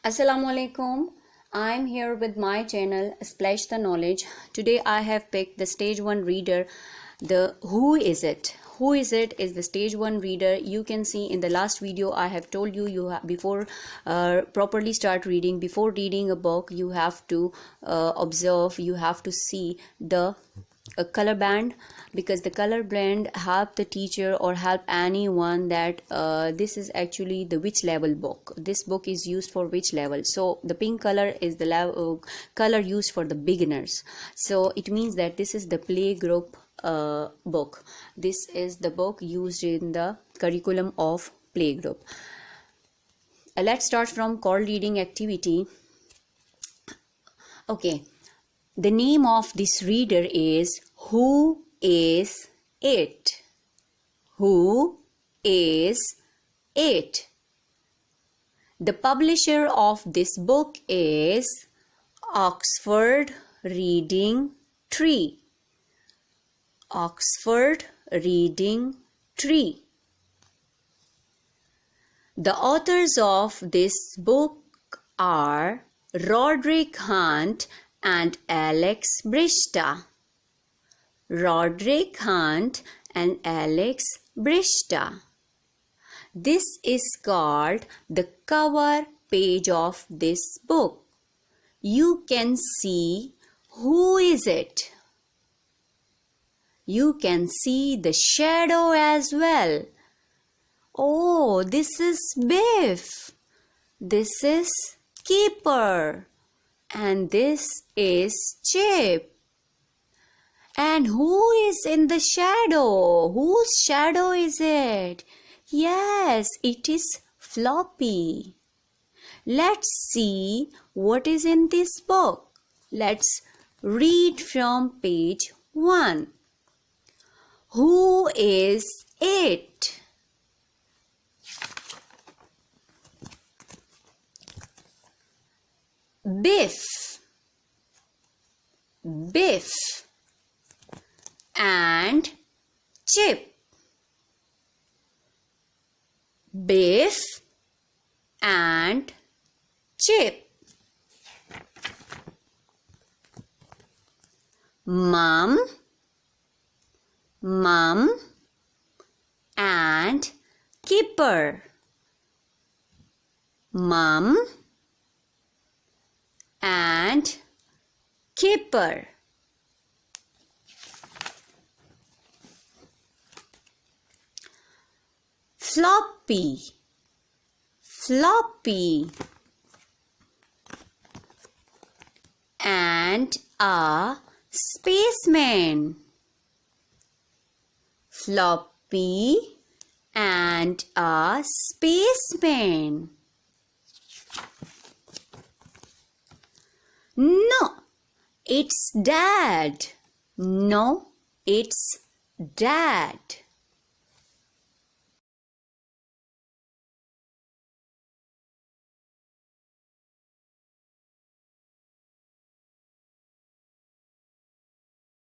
Assalamu alaikum. I'm here with my channel Splash the Knowledge. Today I have picked the stage 1 reader. The Who is it? Who is it is the stage 1 reader. You can see in the last video I have told you before properly start reading, before reading a book, you have to observe, you have to see the color band, because the color band help the teacher or help anyone that this is actually the which level book, this book is used for which level. So the pink color is the color used for the beginners, so it means that this is the play group book. This is the book used in the curriculum of play group. Let's start from core reading activity. Okay, the name of this reader is Who is it? Who is it? The publisher of this book is Oxford Reading Tree. Oxford Reading Tree. The authors of this book are Roderick Hunt and Alex Brista. Roderick Hunt and Alex Brista. This is called the cover page of this book. You can see who is it. You can see the shadow as well. Oh, this is Biff. This is Keeper. And this is Chip. And who is in the shadow? Whose shadow is it? Yes, it is Floppy. Let's see what is in this book. Let's read from page 1. Who is it? Biff. Biff. And Chip. Biff and Chip. Mum, Mum and Keeper. Mum and Keeper. Floppy, Floppy, and a spaceman. Floppy and a spaceman. No, it's Dad. No, it's Dad.